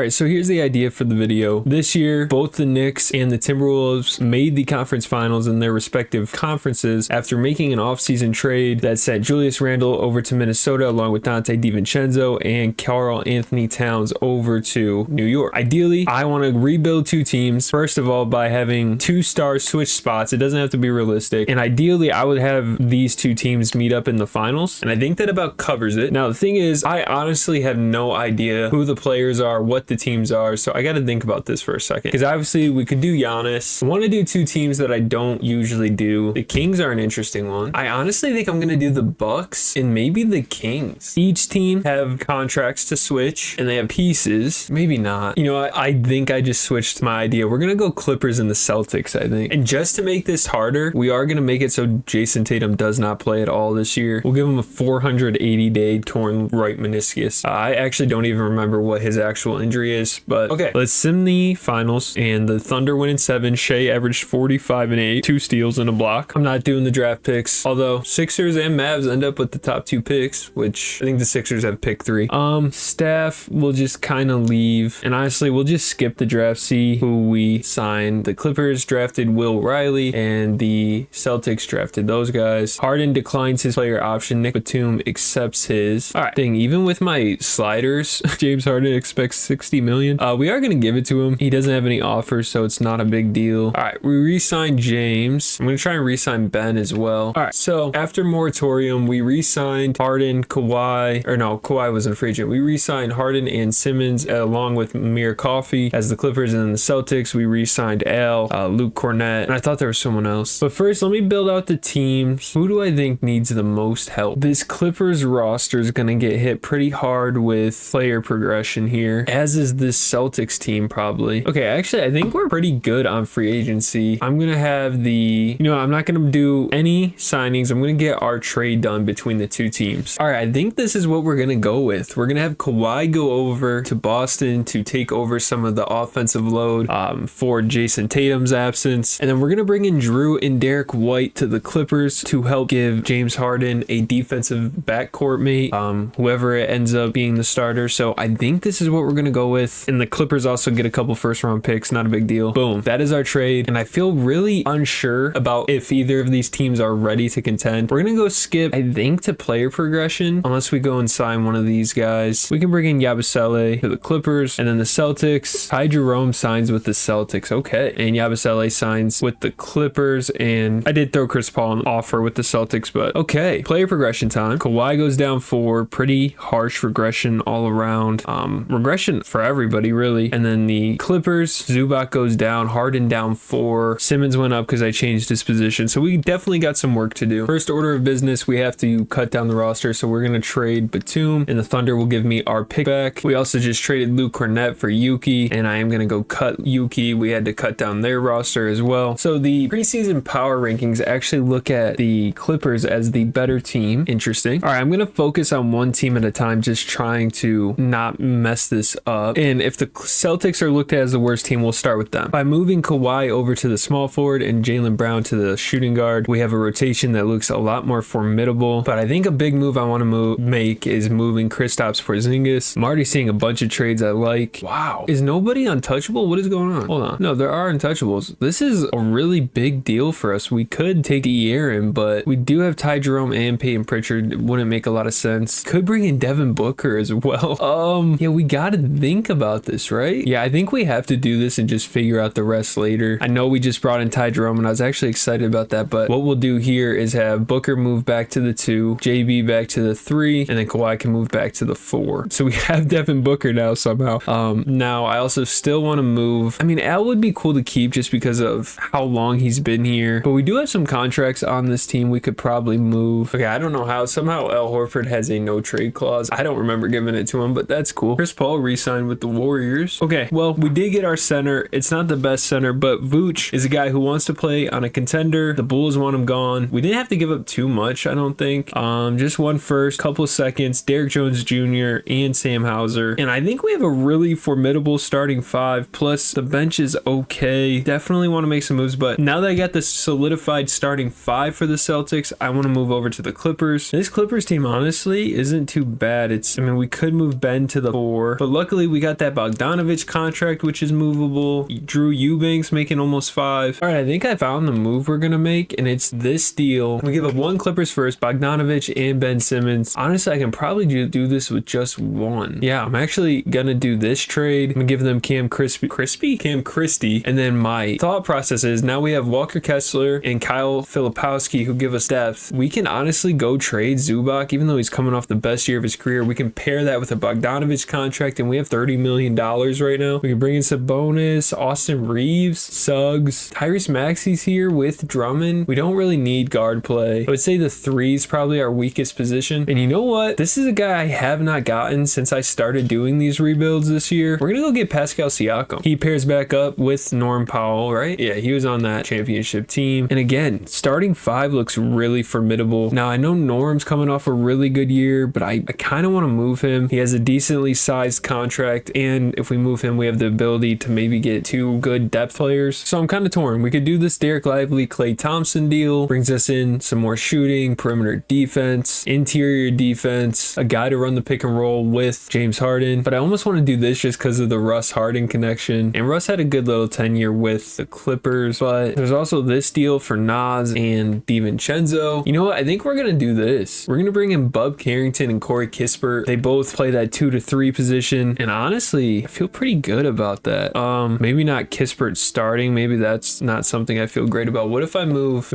right, so here's the idea for the video. This year, both the Knicks and the Timberwolves made the conference finals in their respective conferences after making an offseason trade that sent Julius Randle over to Minnesota along with Dante DiVincenzo and Karl Anthony Towns over to New York. Ideally, I want to rebuild two teams, first of all, by having two stars switch spots. It doesn't have to be realistic. And ideally, I would have these two teams meet up in the finals. And I think that about covers it. Now, the thing is, I honestly have no idea who the players are, what the teams are. So I got to think about this for a second. Because obviously, we could do Giannis. I want to do two teams that I don't usually do. The Kings are an interesting one. I honestly think I'm going to do the Bucks and maybe the Kings. Each team have contracts to switch and they have pieces. Maybe not. You know, I think I just switched my idea. We're going to go Clippers and the Celtics, I think. And just to make this harder, we are going to make it so Jason Tatum does not play at all this year. We'll give him a 480-day torn right meniscus. I actually don't even remember what his actual injury is, but okay, let's sim the finals. And the Thunder win in 7. Shea averaged 45 and 8, 2 steals and a block. I'm not doing the draft picks, although Sixers and Mavs end up with the top 2 picks, which I think the Sixers have pick 3. Staff will just kind of leave, and honestly, we'll just skip the draft, see who we signed. The Clippers drafted Will Riley, and the Celtics drafted those guys. Harden declines his player option. Nick Batum accepts his. All right, thing, even with my sliders, James Harden expects 60 million. We are going to give it to him. He doesn't have any offers, so it's not a big deal. All right, we re-signed James. I'm going to try and re-sign Ben as well. All right, so after moratorium, we re-signed Harden, Kawhi, or no, Kawhi wasn't a free agent. We re-signed Harden and Simmons along with Amir Coffey as the Clippers, and then the Celtics, we re-signed Al, Luke Cornett, and I thought there was someone else. But first, let me build out the teams. Who do I think needs the most help? This Clippers roster is going to get hit pretty hard with player progression here, as is this Celtics team probably. Okay, actually, I think we're pretty good on free agency. I'm going to have the, you know, I'm not going to do any signings. I'm going to get our trade done between the two teams. All right, I think this is what we're going to go with. We're going to have Kawhi go over to Boston to take over some of the offensive load for Jason Tatum's absence. And then we're going to bring in Drew and Derek White to the Clippers to help give James Harden a defensive backcourt mate, whoever it ends up being the starter. So I think this is what we're going to go with. And the Clippers also get a couple first round picks. Not a big deal. Boom. That is our trade. And I feel really unsure about if either of these teams are ready to contend. We're going to go skip, I think, to player progression, unless we go and sign one of these guys. We can bring in Yabusele to the Clippers, and then the Celtics. Ty Jerome signs with the Celtics. Okay. And Yabusele signs with the Clippers, and I did throw Chris Paul an offer with the Celtics, but okay. Player progression time. Kawhi goes down 4. Pretty harsh regression all around. Regression for everybody, really. And then the Clippers, Zubac goes down, Harden down 4. Simmons went up because I changed his position. So we definitely got some work to do. First order of business, we have to cut down the roster. So we're going to trade Batum, and the Thunder will give me our pick back. We also just traded Luke Cornett for Yuki, and I am going to go cut Yuki. We had to cut down their roster as well. So the preseason power rankings actually look at the Clippers as the better team. Interesting. All right, I'm going to focus on one team at a time, just trying to not mess this up. And if the Celtics are looked at as the worst team, we'll start with them. By moving Kawhi over to the small forward and Jaylen Brown to the shooting guard, we have a rotation that looks a lot more formidable. But I think a big move I want to make is moving Kristaps Porzingis. I'm already seeing a bunch of trades I like. Wow. Is nobody untouchable? What is going on? Hold on. No, there are untouchables. This is a really big deal for us. We could take De'Aaron, but we do have Ty Jerome and Peyton Pritchard. It wouldn't make a lot of sense. Could bring in Devin Booker as well. Yeah, we got to think about this, right? Yeah, I think we have to do this and just figure out the rest later. I know we just brought in Ty Jerome, and I was actually excited about that, but what we'll do here is have Booker move back to the 2, JB back to the 3, and then Kawhi can move back to the 4. So we have Devin Booker now somehow. Now I also still want to move. I mean, Al would be cool to keep just because of how long he's been here, but we do have some contracts on this team we could probably move. Okay, I don't know how. Somehow Al Horford has a no trade clause. I don't remember giving it to him, but that's cool. Chris Paul re-signed with the Warriors. Okay, well, we did get our center. It's not the best center, but Vooch is a guy who wants to play on a contender. The Bulls want him gone. We didn't have to give up too much, I don't think. Just one first, couple seconds, Derrick Jones Jr. and Sam Hauser. And I think we have a really formidable starting 5, plus the bench is okay. Definitely want to make some moves, but now that I got the solidified starting 5 for the Celtics, I want to move over to the Clippers. This Clippers team honestly isn't too bad. I mean, we could move Ben to the 4, but luckily we got that Bogdanovich contract, which is movable. Drew Eubanks making almost 5. All right, I think I found the move we're gonna make, and it's this deal. We give up 1 Clippers first, Bogdanovich and Ben Simmons. Honestly, I can probably do this with just 1. Yeah, I'm actually gonna do this trade. I'm gonna give them Cam Christie, and then my thought process is now we have Walker Kessler and Kyle Filipowski who give us depth. We can honestly go trade Zubac, even though he's coming off the best year of his career. We can pair that with a Bogdanovich contract, and we have $30 million right now. We can bring in Sabonis, Austin Reeves, Suggs, Tyrese Maxey's here with Drummond. We don't really need guard play. I would say the 3 is probably our weakest position. And you know what? This is a guy I have not gotten since I started doing these rebuilds this year. We're gonna go get Pascal Siakam. He pairs back up with Norm Powell, right? Yeah, he was on that championship team. And again, starting 5 looks really formidable. Now I know Norm's coming off a really good year, but I kind of want to move him. He has a decently sized contract, and if we move him, we have the ability to maybe get 2 good depth players. So I'm kind of torn. We could do this Derek Lively, Klay Thompson deal, brings us in some more shooting, perimeter defense, interior defense, a guy to run the pick and roll with James Harden. But I almost want to do this just because of the Russ Harden connection. And Russ had a good little tenure with the Clippers, but there's also this deal for Nas and DiVincenzo. You know what? I think we're gonna do this. We're gonna bring in Bub Carrington and Corey Kispert. They both play that 2 to 3 position, and honestly, I feel pretty good about that. Maybe not Kispert starting. Maybe that's not something I feel great about. What if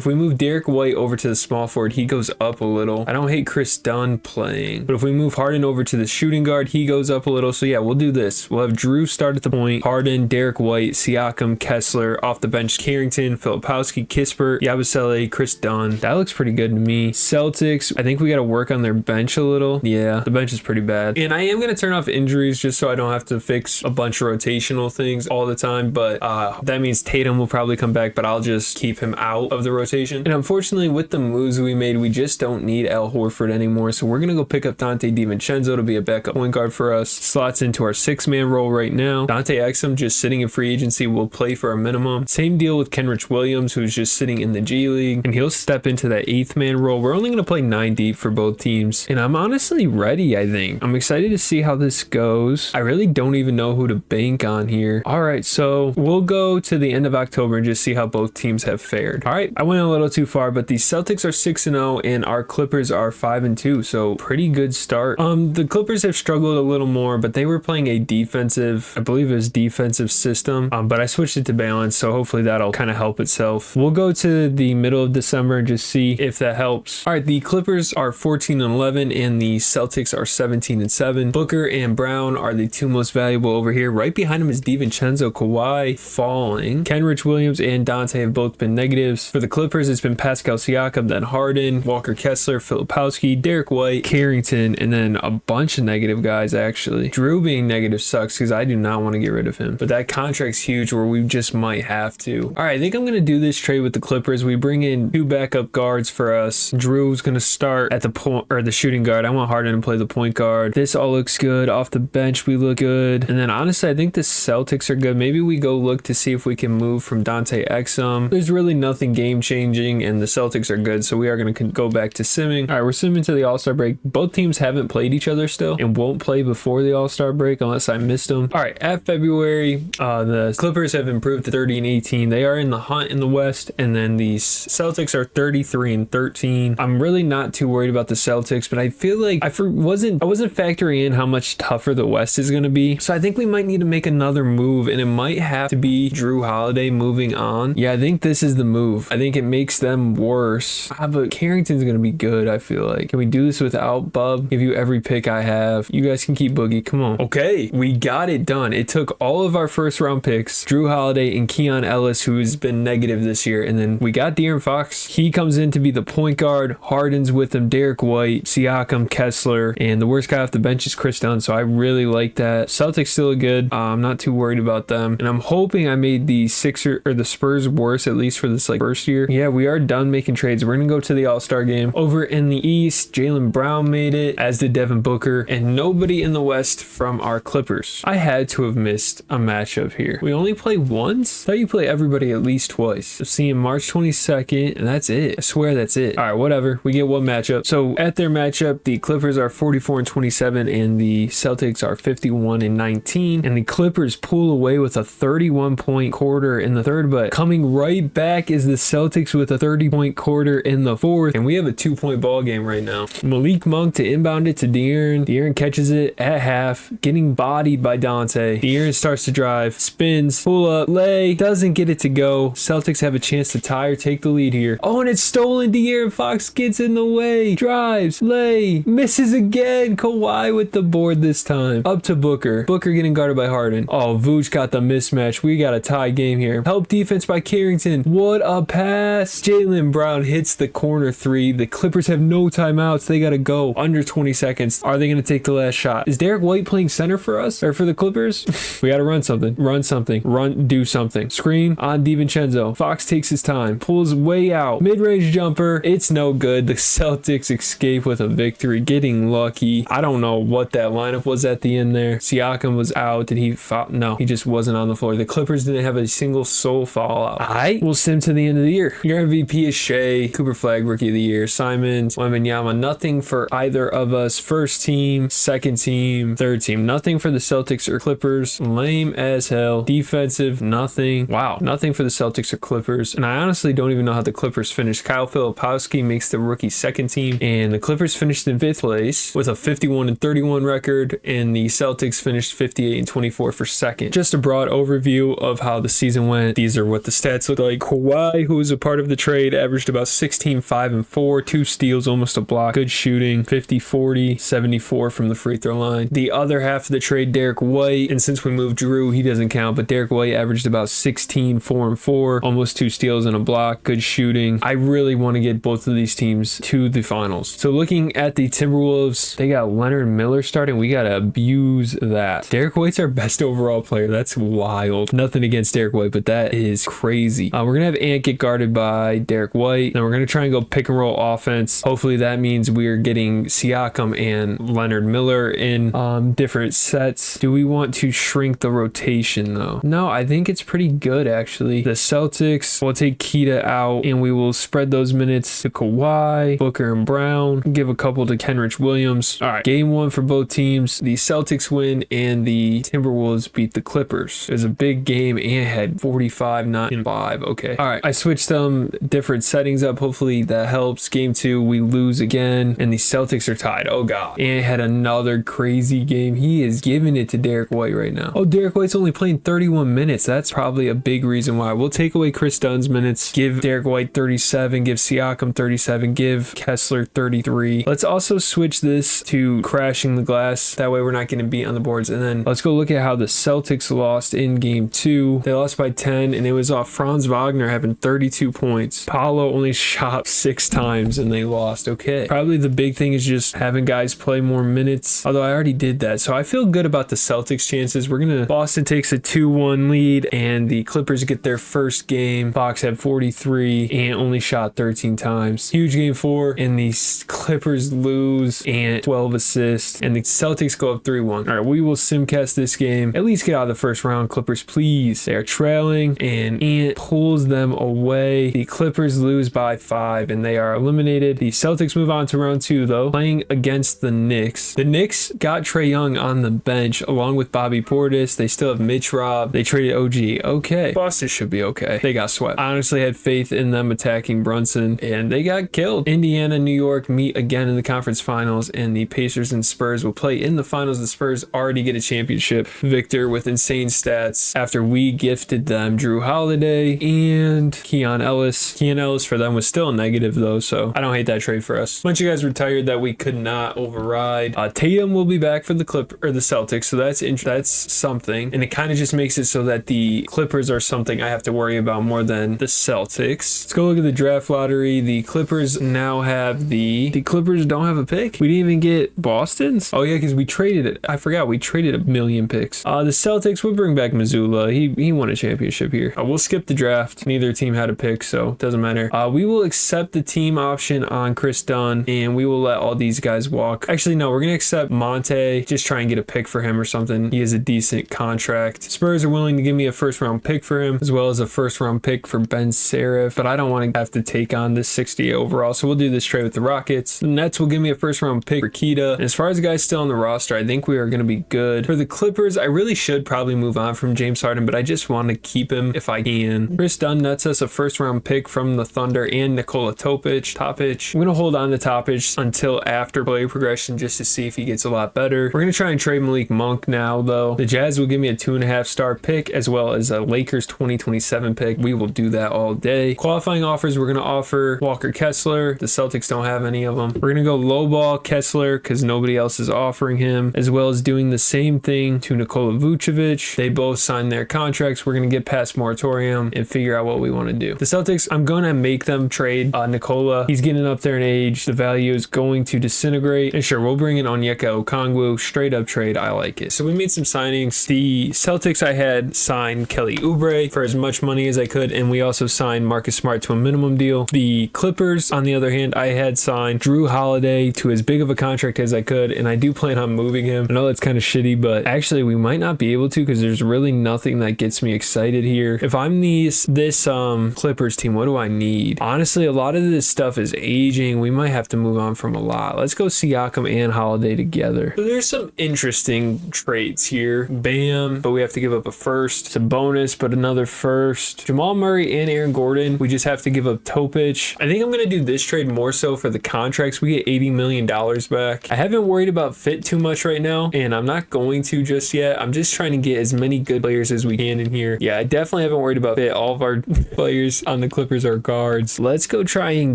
we move Derek White over to the small forward, he goes up a little. I don't hate Chris Dunn playing, but if we move Harden over to the shooting guard, he goes up a little. So yeah, we'll do this. We'll have Drew start at the point, Harden, Derek White, Siakam, Kessler, off the bench, Carrington, Filipowski, Kispert, Yabusele, Chris Dunn. That looks pretty good to me. Celtics, I think we got to work on their bench a little. Yeah, the bench is pretty bad. And I am going to turn off injuries just so I don't have to fix a bunch of rotational things all the time. But that means Tatum will probably come back, but I'll just keep him out of the rotation. And unfortunately, with the moves we made, we just don't need Al Horford anymore. So we're going to go pick up Dante DiVincenzo to be a backup point guard for us. Slots into our 6-man role right now. Dante Exum just sitting in free agency will play for a minimum. Same deal with Kenrich Williams, who's just sitting in the G League, and he'll step into that 8th-man role. We're only going to play 9 deep for both teams, and I'm honestly ready. I think I'm excited to see how this goes. I really don't even know who to bank on here. All right, so we'll go to the end of October and just see how both teams have fared. All right, I went a little too far, but the Celtics are 6-0 and our Clippers are 5-2, so pretty good start. The Clippers have struggled a little more, but they were playing a defensive, I believe it was defensive system, but I switched it to balance, so hopefully that'll kind of help itself. We'll go to the middle of December and just see if that helps. All right, the Clippers are 14-11 and the Celtics are 17-7. Booker and Brown are the 2 most valuable over here. Right behind him is DiVincenzo, Kawhi falling. Kenrich Williams and Dante have both been negatives. For the Clippers, it's been Pascal Siakam, then Harden, Walker Kessler, Filipowski, Derek White, Carrington, and then a bunch of negative guys actually. Drew being negative sucks because I do not want to get rid of him, but that contract's huge where we just might have to. All right, I think I'm going to do this trade with the Clippers. We bring in 2 backup guards for us. Drew's going to start at the point, or the shooting guard. I want Harden to play the point guard. This all looks good. Off the bench, we look good. And then honestly, I think the Celtics are good. Maybe we go look to see if we can move from Dante Exum. There's really nothing game changing, and the Celtics are good, so we are going to go back to simming. All right, we're simming to the All-Star break. Both teams haven't played each other still and won't play before the All-Star break unless I missed them. All right, at February, the Clippers have improved to 30-18. They are in the hunt in the West, and then the Celtics are 33-13. I'm really not too worried about the Celtics, but I feel like I wasn't factoring in how much tougher the West is going to be. So I think we might need to make another move, and it might have to be Drew Holiday moving on. Yeah, I think this is the move. I think it makes them worse. But Carrington's going to be good, I feel like. Can we do this without Bub? Give you every pick I have. You guys can keep Boogie. Come on. Okay, we got it done. It took all of our first round picks, Drew Holiday and Keon Ellis, who's been negative this year, and then we got De'Aaron Fox. He comes in to be the point guard. Harden's with him, Derek White, Siakam, Kessler, and the worst guy off the bench is Chris Dunn, so I really like that. Celtics still good. I'm not too worried about them, and I'm hoping I made the Spurs worse, at least for this first year. Yeah, we are done making trades. We're gonna go to the All-Star game. Over in the East, Jaylen Brown made it, as did Devin Booker, and nobody in the West from our Clippers. I had to have missed a matchup here. We only play once? I thought you play everybody at least twice. So seeing March 22nd, and that's it. I swear that's it. All right, whatever. We get one matchup. So at their matchup, the Clippers are 44-27 and the Celtics are 51-19, and the Clippers pull away with a 31-point quarter in the third, but coming right back is the Celtics with a 30-point quarter in the fourth, and we have a 2-point ball game right now. Malik Monk to inbound it to De'Aaron. De'Aaron catches it at half, getting bodied by Dante. De'Aaron starts to drive, spins, pull up, lay, doesn't get it to go. Celtics have a chance to tie or take the lead here. Oh, and it's stolen. De'Aaron Fox gets in the way, drives, lay, misses again. Kawhi with the board this time. Up to Booker. Booker getting guarded by Harden. Oh, Vooch got the mismatch. We got a tie game here. Help defense by Carrington. What a pass. Jaylen Brown hits the corner three. The Clippers have no timeouts. They got to go. Under 20 seconds. Are they going to take the last shot? Is Derek White playing center for us or for the Clippers? We got to run something. Run something. Do something. Screen on DiVincenzo. Fox takes his time. Pulls way out. Mid-range jumper. It's no good. The Celtics escape with a victory. Getting lucky. I don't know what that lineup was at the end there. Siakam was out. Did he foul? No, he just wasn't on the floor. The Clippers didn't have a single soul foul out. We'll sim to the end of the year. Your MVP is Shea. Cooper Flag Rookie of the Year. Simons. Wembanyama. Nothing for either of us. First team, second team, third team. Nothing for the Celtics or Clippers. Lame as hell. Defensive, nothing. Wow, nothing for the Celtics or Clippers. And I honestly don't even know how the Clippers finished. Kyle Filipowski makes the rookie second team, and the Clippers finished in 5th place with a 51-31 record, and the Celtics finished 58-24 for second. Just a broad overview of how the season went. These are what the stats look like. Kawhi, who was a part of the trade, averaged about 16, 5, and 4, 2 steals, almost a block, good shooting, 50, 40, 74 from the free throw line. The other half of the trade, Derek White, and since we moved Drew, he doesn't count, but Derek White averaged about 16, 4, and 4, almost 2 steals and a block, good shooting. I really want to get both of these teams to the finals. So looking at the Timberwolves, they got Leonard Miller starting. We got to abuse that. Derek White's our best overall player. That's wild. Nothing against Derek White, but that is crazy. We're going to have Ant get guarded by Derek White. Then we're going to try and go pick and roll offense. Hopefully that means we're getting Siakam and Leonard Miller in different sets. Do we want to shrink the rotation though? No, I think it's pretty good actually. The Celtics will take Keita out and we will spread those minutes to Kawhi, Booker, and Brown. Give a couple to Kenrich Williams. All right, game one for both teams. The Celtics win and the Timberwolves beat the Clippers. It was a big game and had 45, 9, and 5. Okay. All right, I switched some different settings up. Hopefully that helps. Game two, we lose again and the Celtics are tied. Oh God. And had another crazy game. He is giving it to Derek White right now. Oh, Derek White's only playing 31 minutes. That's probably a big reason why. We'll take away Chris Dunn's minutes, give Derek White 37, give Siakam 37, give Kessler 33. Let's also switch this to crashing the glass. That way we're not getting beat on the boards. And then let's go look at how the Celtics lost in game two. They lost by 10 and it was off Franz Wagner having 32 points. Paolo only shot 6 times and they lost. Okay. Probably the big thing is just having guys play more minutes. Although I already did that. So I feel good about the Celtics chances. Boston takes a 2-1 lead and the Clippers get their first game. Fox had 43 and only shot 13 times. Huge game 4 and the Clippers lose and 12 assists and the Celtics go up 3-1. All right, we will simcast this game. At least get out of the first round. Clippers, please. They are trailing and Ant pulls them away. The Clippers lose by 5 and they are eliminated. The Celtics move on to round 2 though, playing against the Knicks. The Knicks got Trae Young on the bench along with Bobby Portis. They still have Mitch Rob. They traded OG. Okay. Boston should be okay. They got swept. I honestly had faith in them attacking Brunson and they got killed. Indiana, New York meet again in the conference finals and the Pacers and Spurs will play in the finals. The Spurs already get a championship victor with insane stats after we gifted them Drew Holiday and Keon Ellis. Keon Ellis for them was still a negative though, so I don't hate that trade for us. A bunch of guys retired that we could not override. Tatum will be back for the Celtics, so that's something, and it kind of just makes it so that the Clippers are something I have to worry about more than the Celtics. Let's go look at the draft lottery. The Clippers now have the Clippers don't have a pick. We didn't even get Boston's. Oh yeah, because we traded it. I forgot we traded a million picks. The Celtics will bring back Missoula. He won a championship here. We'll skip the draft. Neither team had a pick, so it doesn't matter. We will accept the team option on Chris Dunn, and we will let all these guys walk. Actually, no, we're gonna accept Monte. Just try and get a pick for him or something. He has a decent contract. Spurs are willing to give me a first round pick for him, as well as a first round pick for Ben Serif, but I don't want to have to take on this 60 overall, so we'll do this trade with the Rockets. The Nets will give me a first round pick for Keita. And as far as the guys still on the roster, I think we are going to be good. For the Clippers, I really should probably move on from James Harden, but I just want to keep him if I can. Chris Dunn nets us a first-round pick from the Thunder and Nikola Topic. I'm going to hold on to Topic until after player progression just to see if he gets a lot better. We're going to try and trade Malik Monk now, though. The Jazz will give me a 2.5-star pick as well as a Lakers 2027 pick. We will do that all day. Qualifying offers, we're going to offer Walker Kessler. The Celtics don't have any of them. We're going to go lowball Kessler because nobody else is offering him, as well as doing the same thing to Nikola Vucevic. They both signed their contracts. We're going to get past moratorium and figure out what we want to do. The Celtics, I'm going to make them trade Nikola. He's getting up there in age. The value is going to disintegrate. And sure, we'll bring in Onyeka Okongwu. Straight up trade. I like it. So we made some signings. The Celtics, I had signed Kelly Oubre for as much money as I could, and we also signed Marcus Smart to a minimum deal. The Clippers, on the other hand, I had signed Drew Holiday to as big of a contract as I could, and I do plan on moving him. I know that's kind of shitty, but actually we might not be able to because there's really nothing that gets me excited here. If I'm this Clippers team, what do I need? Honestly, a lot of this stuff is aging. We might have to move on from a lot. Let's go Siakam and Holiday together. So there's some interesting trades here. Bam, but we have to give up a first. It's a bonus, but another first. Jamal Murray and Aaron Gordon, we just have to give up Topic. I think I'm going to do this trade more so for the contracts. We get $80 million back. I haven't worried about fit too much right now, and I'm not going to just yet. I'm just trying to get as many good players as we can in here. Yeah, I definitely haven't worried about fit. All of our players on the Clippers are guards. Let's go try and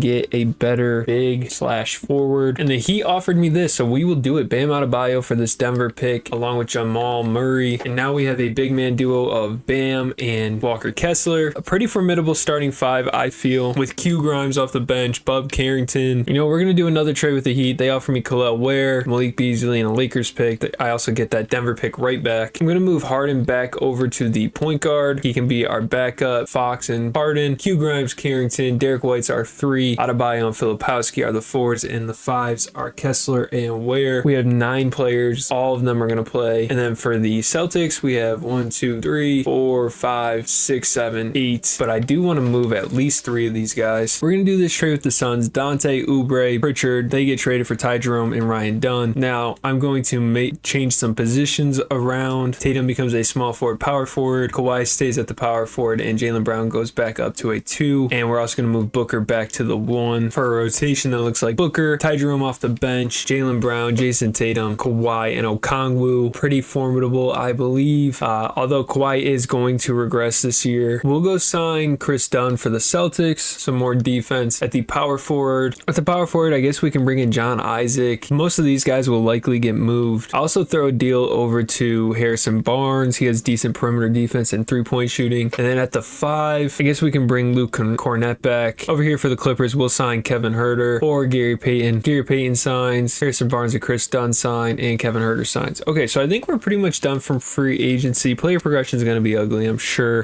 get a better big/forward. And the Heat offered me this, so we will do it. Bam Adebayo for this Denver pick, along with Jamal Murray. And now we have a big man duo of Bam and Walker Kessler. A pretty formidable starting five, I feel, with Q Grimes off the bench, Bub Carrington. You know, we're going to do another trade with the Heat. They offer me Khalil Ware, Malik Beasley, and a Lakers pick. I also get that Denver pick right back. I'm going to move Harden back over to the point guard. He can be our backup. Fox and Harden, Q Grimes, Carrington, Derek White's our three, Adebayo and Filipowski are the fours, and the fives are Kessler and Ware. We have 9 players. All of them are going to play. And then for the Celtics, we have 1, 2, 3, 4, 5, 6, 7, 8. But I do want to move at least 3 of these guys. We're going to do this trade with the Suns. Dante, Oubre, Pritchard, they get traded for Ty Jerome and Ryan Dunn. Now, I'm going to change some positions around. Tatum becomes a small forward, power forward. Kawhi stays at the power forward, and Jaylen Brown goes back up to a 2. And we're also going to move Booker back to the 1 for a rotation that looks like Booker, Ty Jerome off the bench, Jaylen Brown, Jason Tatum, Kawhi, and Okongwu. Pretty formidable, I believe. Although Kawhi is going to regress this year. We'll go sign Chris Dunn for the Celtics. Some more defense at the power forward. At the power forward, I guess we can bring in John Isaac. Most of these guys will likely get moved. I'll also throw a deal over to Harrison Barnes. He has decent perimeter defense and 3-point shooting. And then at the 5, I guess we can bring Luke Cornett back. Over here for the Clippers, we'll sign Kevin Huerter or Gary Payton. Gary Payton signs, Harrison Barnes and Chris Dunn sign, and Kevin Huerter signs. Okay, so I think we're pretty much done from free agency. Player progression is going to be ugly, I'm sure.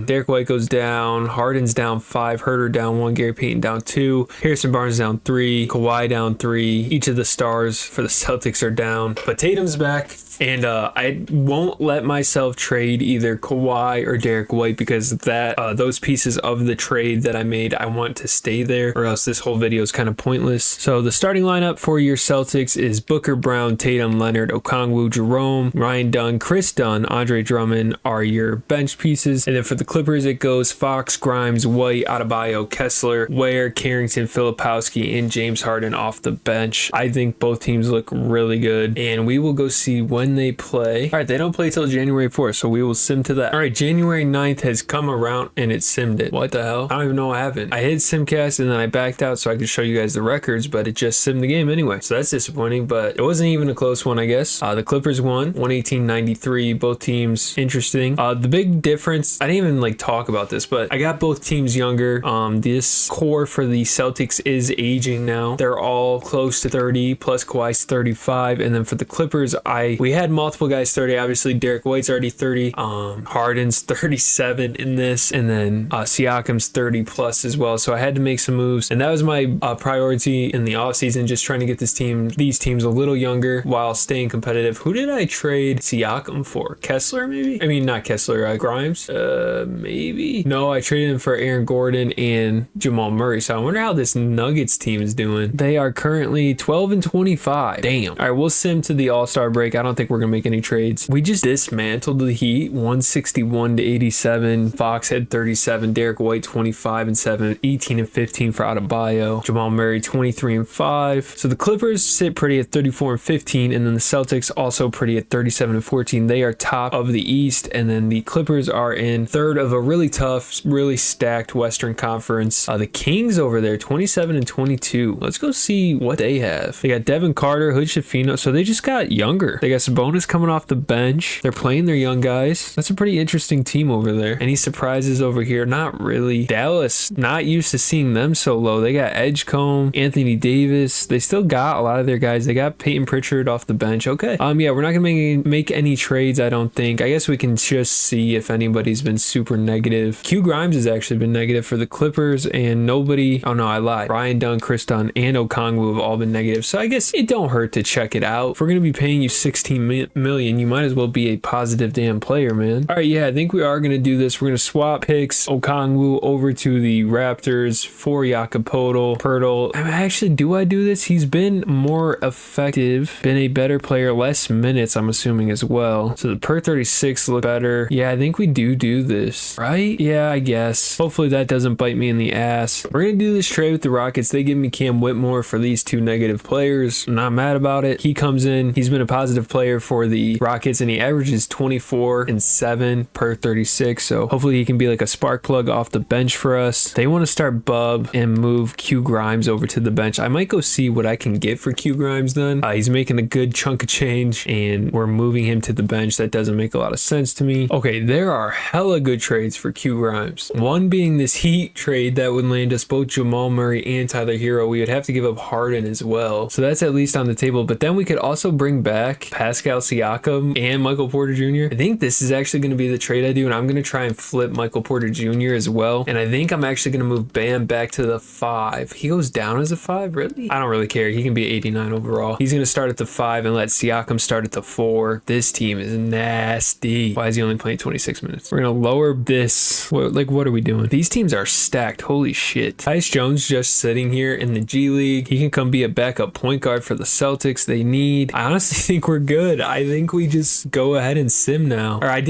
Derek White goes down, Harden's down 5, Huerter down 1, Gary Payton down 2, Harrison Barnes down 3, Kawhi down 3. Each of the stars for the Celtics are down, but Tatum's back. And I won't let myself trade either Kawhi or Derek White because those pieces of the trade that I made, I want to stay there, or else this whole video is kind of pointless. So the starting lineup for your Celtics is Booker, Brown, Tatum, Leonard, Okongwu, Jerome, Ryan Dunn, Chris Dunn, Andre Drummond are your bench pieces. And then for the Clippers, it goes Fox, Grimes, White, Adebayo, Kessler, Ware, Carrington, Filipowski, and James Harden off the bench. I think both teams look really good, and we will go see when they play. All right, they don't play till January 4th, so we will sim to that. All right, January 9th has come around and it simmed it. What the hell? I don't even know what happened. I hit Simcast and then I backed out so I could show you guys the records, but it just simmed the game anyway. So that's disappointing, but it wasn't even a close one, I guess. The Clippers won 118-93. Both teams interesting. The big difference, I didn't even talk about this, but I got both teams younger. This core for the Celtics is aging now. They're all close to 30, plus Kawhi's 35. And then for the Clippers, we had multiple guys 30. Obviously, Derek White's already 30. Harden's 37 in this, and then Siakam's 30 plus as well. So I had to make some moves, and that was my priority in the offseason, just trying to get these teams a little younger while staying competitive. Who did I trade Siakam for? Kessler, maybe? I mean, not Kessler, Grimes? Maybe? No, I traded him for Aaron Gordon and Jamal Murray. So I wonder how this Nuggets team is doing. They are currently 12-25. Damn. All right, we'll sim to the All-Star break. I don't think like we're gonna make any trades. We just dismantled the Heat 161 to 87. Fox had 37, Derek White 25 and 7, 18 and 15 for Adebayo, Jamal Murray 23 and 5. So the Clippers sit pretty at 34 and 15, and then the Celtics also pretty at 37 and 14. They are top of the East, and then the Clippers are in third of a really tough, really stacked Western Conference. The Kings over there 27 and 22. Let's go see what they have. They got Devin Carter, Hood Schifino, so they just got younger. They got Sabonis coming off the bench. They're playing their young guys. That's a pretty interesting team over there. Any surprises over here? Not really. Dallas, not used to seeing them so low. They got Edgecombe, Anthony Davis. They still got a lot of their guys. They got Peyton Pritchard off the bench. Okay. Yeah, we're not gonna make any trades, I don't think. I guess we can just see if anybody's been super negative. Q Grimes has actually been negative for the Clippers, and nobody, oh no, I lied. Ryan Dunn, Chris Dunn, and Okongwu have all been negative. So I guess it don't hurt to check it out. If we're gonna be paying you $16 million, you might as well be a positive damn player, man. All right, yeah, I think we are gonna do this. We're gonna swap picks Okongwu over to the Raptors for Jakob Poeltl. Actually, do I do this? He's been more effective, been a better player, less minutes, I'm assuming, as well. So the per 36 look better. Yeah, I think we do this, right? Yeah, I guess. Hopefully that doesn't bite me in the ass. We're gonna do this trade with the Rockets. They give me Cam Whitmore for these two negative players. I'm not mad about it. He comes in. He's been a positive player for the Rockets, and he averages 24 and 7 per 36. So hopefully he can be like a spark plug off the bench for us. They want to start Bub and move Q Grimes over to the bench. I might go see what I can get for Q Grimes then. He's making a good chunk of change, and we're moving him to the bench. That doesn't make a lot of sense to me. Okay, there are hella good trades for Q Grimes. One being this Heat trade that would land us both Jamal Murray and Tyler Hero. We would have to give up Harden as well. So that's at least on the table. But then we could also bring back Pascal Siakam and Michael Porter Jr. I think this is actually going to be the trade I do, and I'm going to try and flip Michael Porter Jr. as well. And I think I'm actually going to move Bam back to the 5. He goes down as a 5, really? I don't really care. He can be 89 overall. He's going to start at the 5 and let Siakam start at the 4. This team is nasty. Why is he only playing 26 minutes? We're going to lower this. What are we doing? These teams are stacked. Holy shit. Tyus Jones just sitting here in the G League. He can come be a backup point guard for the Celtics. They need. I honestly think we're good. I think we just go ahead and sim now. Or I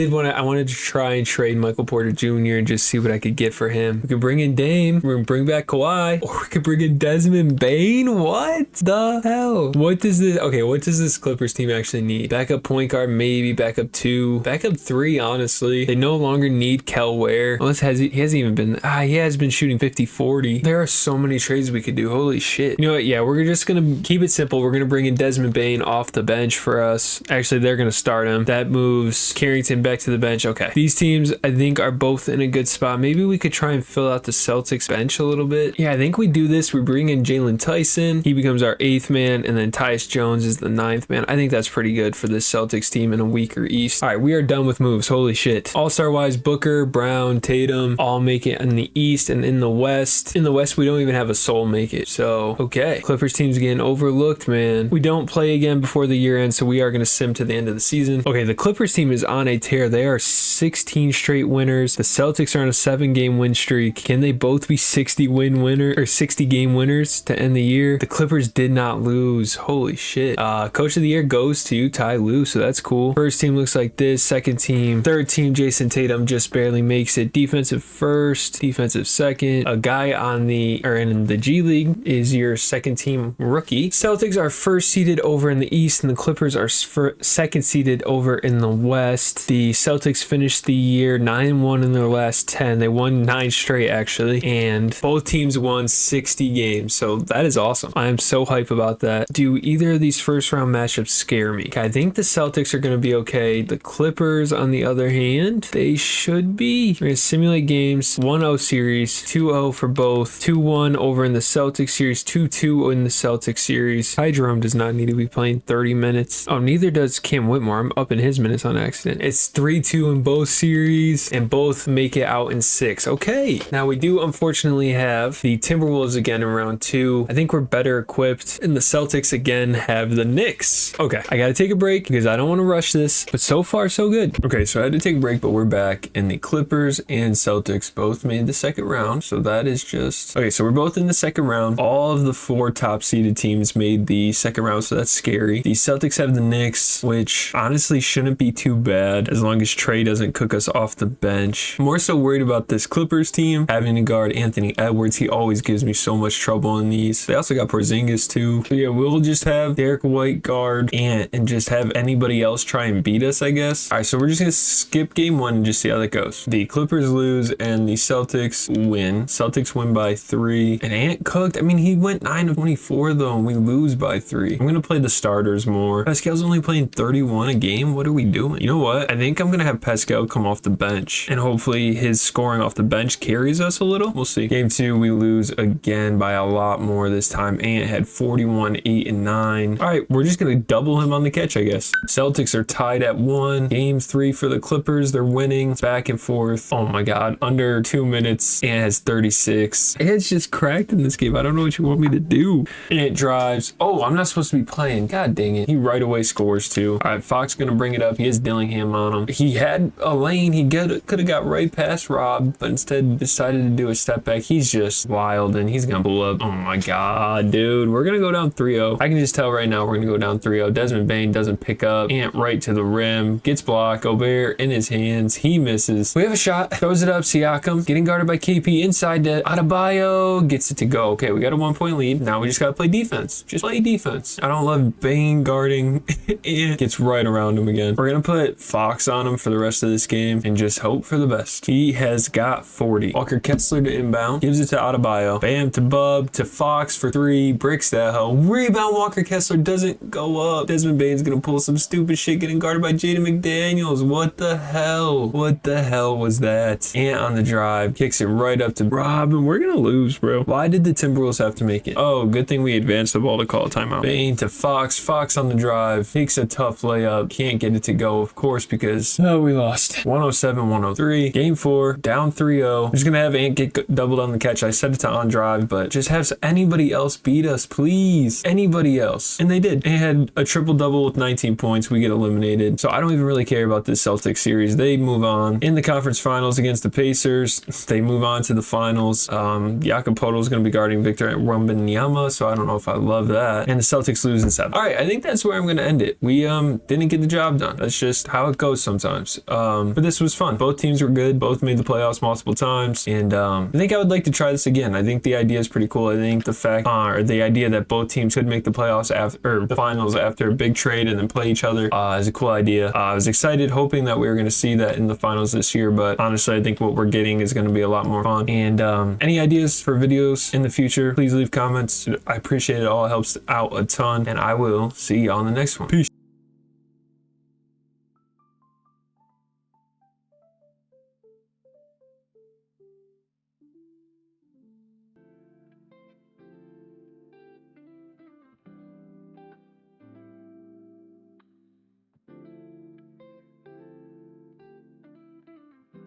wanted to try and trade Michael Porter Jr. and just see what I could get for him. We could bring in Dame. We're going to bring back Kawhi. Or we could bring in Desmond Bane. What the hell? What does this Clippers team actually need? Backup point guard, maybe. Backup 2. Backup 3, honestly. They no longer need Kel Ware. Unless he hasn't even been. He has been shooting 50-40. There are so many trades we could do. Holy shit. You know what? Yeah, we're just going to keep it simple. We're going to bring in Desmond Bane off the bench for us. Actually, they're going to start him. That moves Carrington back to the bench. Okay. These teams, I think, are both in a good spot. Maybe we could try and fill out the Celtics bench a little bit. Yeah, I think we do this. We bring in Jalen Tyson. He becomes our 8th man, and then Tyus Jones is the 9th man. I think that's pretty good for this Celtics team in a weaker East. All right, we are done with moves. Holy shit. All-star wise, Booker, Brown, Tatum, all make it in the East, and in the West. In the West, we don't even have a soul make it. So, okay. Clippers team's getting overlooked, man. We don't play again before the year end, so we are going to sim to the end of the season. Okay, the Clippers team is on a tear. They are 16 straight winners. The Celtics are on a 7-game win streak. Can they both be 60 game winners to end the year? The Clippers did not lose. Holy shit. Coach of the year goes to Ty Lue, so that's cool. First team looks like this. Second team. Third team, Jason Tatum just barely makes it. Defensive first, defensive second. A guy in the G League is your second team rookie. Celtics are first seeded over in the East, and the Clippers are second seeded over in the West. The Celtics finished the year 9-1 in their last 10. They won 9 straight, actually, and both teams won 60 games, so that is awesome. I am so hype about that. Do either of these first round matchups scare me? I think the Celtics are going to be okay. The Clippers, on the other hand, they should be. We're going to simulate games. 1-0 series, 2-0 for both, 2-1 over in the Celtics series, 2-2 in the Celtics series. Ty Jerome does not need to be playing 30 minutes. Oh, neither does Cam Whitmore. I'm up in his minutes on accident. It's 3-2 in both series, and both make it out in 6. Okay. Now we do unfortunately have the Timberwolves again in round 2. I think we're better equipped, and the Celtics again have the Knicks. Okay, I gotta take a break because I don't want to rush this, but so far so good. Okay, so I had to take a break, but we're back, and the Clippers and Celtics both made the second round, so that is just okay. So we're both in the second round. All of the 4 top seeded teams made the second round, so that's scary. The Celtics have the Knicks Knicks, which honestly shouldn't be too bad as long as Trey doesn't cook us off the bench. More so worried about this Clippers team having to guard Anthony Edwards. He always gives me so much trouble in these. They also got Porzingis too. So yeah, we'll just have Derek White guard Ant and just have anybody else try and beat us, I guess. All right, so we're just gonna skip game 1 and just see how that goes. The Clippers lose and the Celtics win. Celtics win by 3. And Ant cooked. I mean, he went 9 of 24 though, and we lose by 3. I'm gonna play the starters more. Pascal's only playing 31 a game. What are we doing? You know what? I think I'm gonna have Pascal come off the bench, and hopefully his scoring off the bench carries us a little. We'll see. Game 2, we lose again by a lot more this time. Ant had 41, 8, and 9. All right, we're just gonna double him on the catch, I guess. Celtics are tied at 1. Game 3 for the Clippers. They're winning. It's back and forth. Oh my God, under 2 minutes. Ant has 36. It's just cracked in this game. I don't know what you want me to do. Ant drives. Oh, I'm not supposed to be playing. God dang it. He right away scores too. All right, Fox gonna bring it up. He has Dillingham on him. He had a lane. He could have got right past Rob, but instead decided to do a step back. He's just wild, and he's gonna pull up. Oh my God, dude. We're gonna go down 3-0. I can just tell right now we're gonna go down 3-0. Desmond Bane doesn't pick up. Ant right to the rim. Gets blocked. Gobert in his hands. He misses. We have a shot. Throws it up. Siakam getting guarded by KP inside that. Adebayo gets it to go. Okay, we got a 1-point lead. Now we just gotta play defense. Just play defense. I don't love Bane guarding. Ant gets right around him again. We're gonna put Fox on him for the rest of this game and just hope for the best. He has got 40. Walker Kessler to inbound. Gives it to Adebayo. Bam to Bub to Fox for 3. Bricks that hoe. Rebound. Walker Kessler doesn't go up. Desmond Bane's gonna pull some stupid shit getting guarded by Jaden McDaniels. What the hell? What the hell was that? Ant on the drive. Kicks it right up to Rob, and we're gonna lose, bro. Why did the Timberwolves have to make it? Oh, good thing we advanced the ball to call a timeout. Bane to Fox. Fox on the drive. Takes a tough layup. Can't get it to go, of course, because we lost. 107-103. Game 4. Down 3-0. I'm just gonna have Ant get doubled on the catch. I set it to on drive, but just have anybody else beat us, please. Anybody else. And they did. They had a triple-double with 19 points. We get eliminated. So I don't even really care about this Celtics series. They move on. In the conference finals against the Pacers, they move on to the finals. Jakob Poeltl is going to be guarding Victor Wembanyama, so I don't know if I love that. And the Celtics lose in 7. All right, I think that's where I'm going to end it. We didn't get the job done. That's just how it goes sometimes. But this was fun. Both teams were good. Both made the playoffs multiple times. And I think I would like to try this again. I think the idea is pretty cool. I think the fact, or the idea that both teams could make the playoffs after, or the finals after a big trade and then play each other is a cool idea. I was excited, hoping that we were going to see that in the finals this year, but honestly, I think what we're getting is going to be a lot more fun. And any ideas for videos in the future, please leave comments. I appreciate it all. It helps out a ton, and I will see y'all in the next one. Peace.